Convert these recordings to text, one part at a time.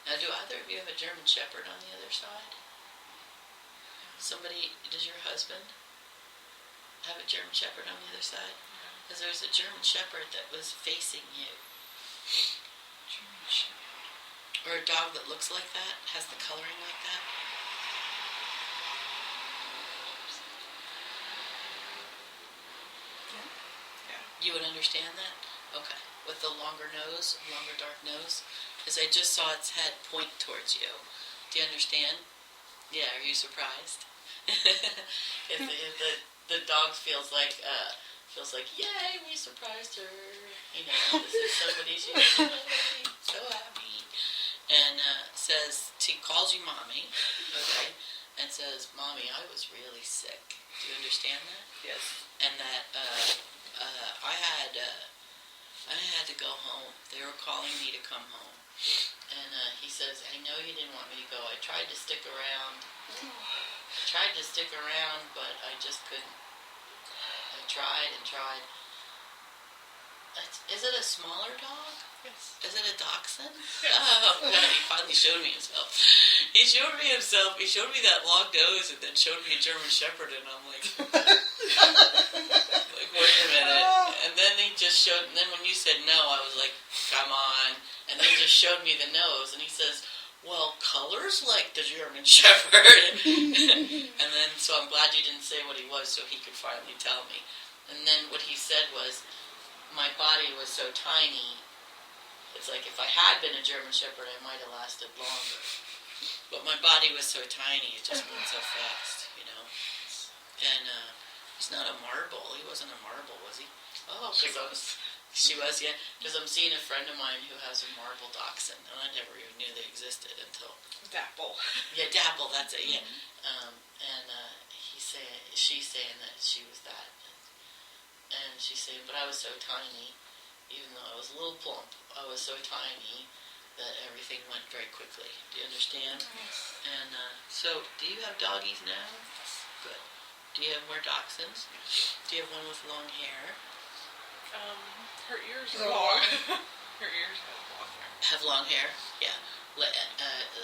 Now, do either of you have a German Shepherd on the other side? Somebody, does your husband have a German Shepherd on the other side? Because there's a German Shepherd that was facing you. German Shepherd. Or a dog that looks like that, has the coloring like that. Yeah. You would understand that? Okay. With the longer nose, longer dark nose? Because I just saw its head point towards you. Do you understand? Yeah, are you surprised? if the dog feels like, yay, we surprised her. You know, this is somebody she's so happy. And she calls you mommy, okay? And says, Mommy, I was really sick. Do you understand that? Yes. And that I had to go home. They were calling me to come home. And he says, I know you didn't want me to go. I tried to stick around. But I just couldn't. I tried and tried. Is it a smaller dog? Yes. Is it a dachshund? Yes. Oh, God, he finally showed me himself. He showed me that long nose and then showed me a German Shepherd, and I'm like, wait a minute. And then he just showed, and then when you said no, I was like, come on. And then he just showed me the nose, and he says, well, color's like the German Shepherd. And then, so I'm glad you didn't say what he was so he could finally tell me. And then what he said was, my body was so tiny, it's like if I had been a German Shepherd, I might have lasted longer. But my body was so tiny, it just went so fast, you know. And he's not a marble. He wasn't a marble, was he? Oh, because she was, yeah. Because I'm seeing a friend of mine who has a marble dachshund, and I never even knew they existed until... Dapple. Yeah, Dapple, that's it, yeah. She's saying that she was that. And she's saying, but I was so tiny, even though I was a little plump, I was so tiny that everything went very quickly. Do you understand? Yes. And so, do you have doggies now? Good. Do you have more dachshunds? Do you have one with long hair? Her ears are long. Her ears have long hair. Have long hair? Yeah.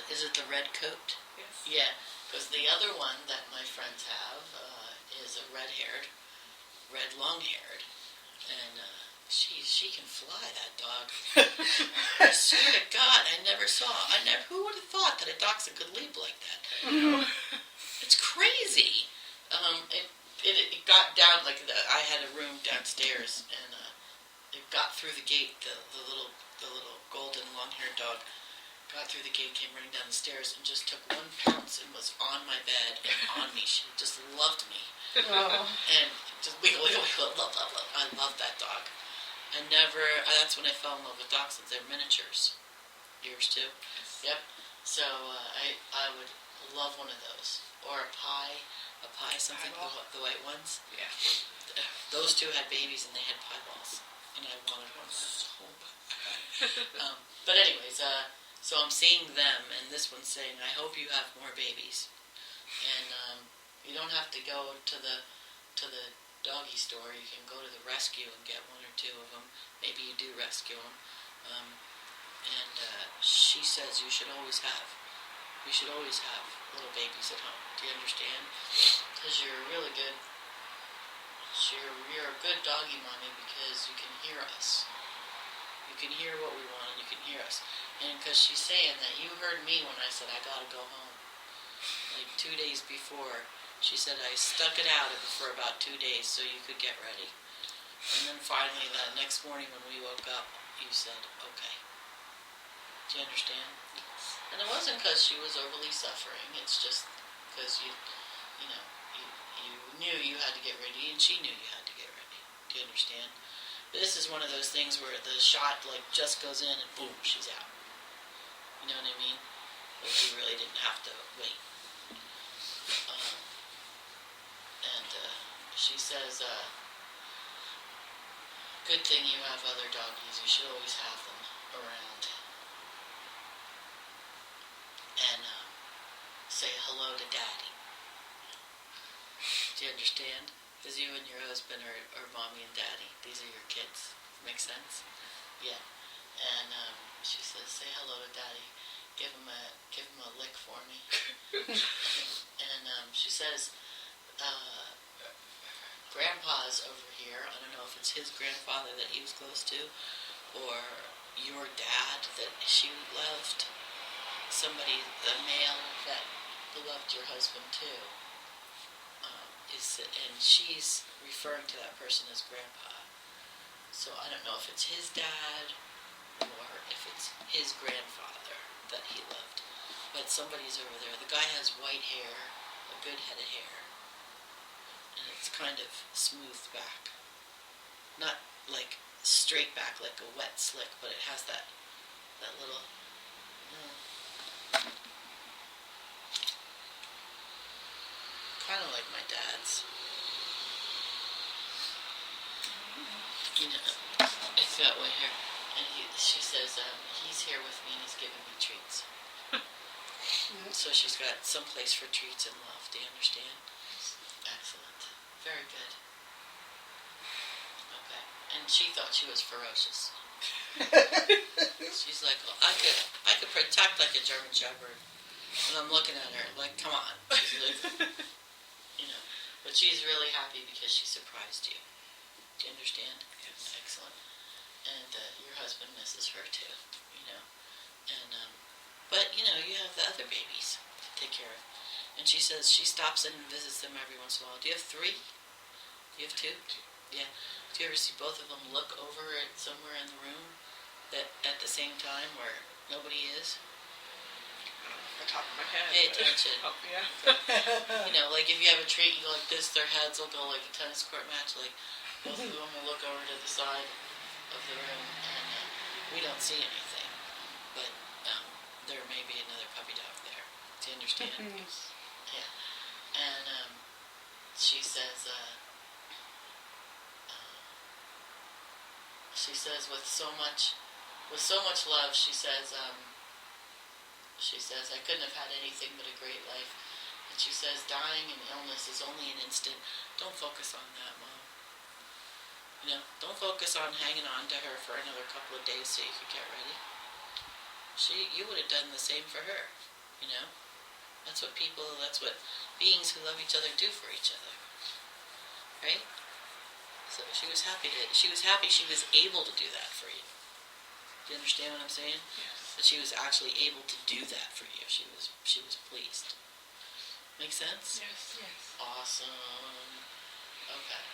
Is it the red coat? Yes. Yeah, because the other one that my friends have is a red long-haired, and she can fly, that dog. I swear to God, who would have thought that a dachshund could leap like that? It's crazy. It got down, I had a room downstairs, and it got through the gate, the little golden long-haired dog got through the gate, came running down the stairs, and just took one pounce and was on my bed and on me. She just loved me. Oh. And just wiggle, love. I love that dog. That's when I fell in love with dachshunds. They're miniatures. Yours too? Yep. So I would love one of those. Or a pie, something, the white ones. Yeah. Those two had babies and they had pie balls. And I wanted one so bad. But anyways, so I'm seeing them, and this one's saying, I hope you have more babies. And you don't have to go to the doggy store. You can go to the rescue and get one or two of them. Maybe you do rescue them. And she says you should always have little babies at home. Do you understand? Because you're really good. You're a good doggy mommy because you can hear us. You can hear what we want, and you can hear us. And because she's saying that you heard me when I said I gotta go home. Like 2 days before, she said I stuck it out for about 2 days so you could get ready. And then finally, that next morning when we woke up, you said, okay. Do you understand? And it wasn't because she was overly suffering. It's just because you knew you had to get ready, and she knew you had to get ready. Do you understand? But this is one of those things where the shot just goes in and boom, she's out. You know what I mean? Like you really didn't have to wait. And she says, good thing you have other doggies. You should always have them around. And say hello to Daddy. Do you understand? Because you and your husband are mommy and daddy. These are your kids. Make sense? Yeah. And she says, say hello to Daddy. give him a lick for me. And she says, Grandpa's over here. I don't know if it's his grandfather that he was close to, or your dad that she loved. Somebody, a male that loved your husband too. And she's referring to that person as Grandpa. So I don't know if it's his dad or if it's his grandfather that he loved. But somebody's over there. The guy has white hair, a good head of hair. And it's kind of smoothed back. Not like straight back like a wet slick, but it has that little... kind of like my dad's. You know, it's got white hair. And she says, he's here with me and he's giving me treats. So she's got some place for treats and love. Do you understand? Excellent. Very good. Okay. And she thought she was ferocious. She's like, well, I could protect like a German Shepherd. And I'm looking at her like, come on. She's like, you know. But she's really happy because she surprised you. Do you understand? Yes. Excellent. And your husband misses her too, you know. And but you know, you have the other babies to take care of. And she says she stops in and visits them every once in a while. Do you have 3? Do you have 2? Yeah. Do you ever see both of them look over at somewhere in the room that at the same time where nobody is? The top of my head. Pay attention. Oh, yeah. You know, like if you have a treat, you go like this, their heads will go like a tennis court match. Like both of them will look over to the side of the room, and we don't see anything. But there may be another puppy dog there. Do you understand? Yeah. And she says, with so much love, she says, I couldn't have had anything but a great life. And she says, dying and illness is only an instant. Don't focus on that, Mom. You know, don't focus on hanging on to her for another couple of days so you could get ready. You would have done the same for her, you know. That's what beings who love each other do for each other, right? So she was happy she was able to do that for you. Do you understand what I'm saying? Yes. That she was actually able to do that for you. She was pleased. Make sense? Yes. Yes. Awesome. Okay.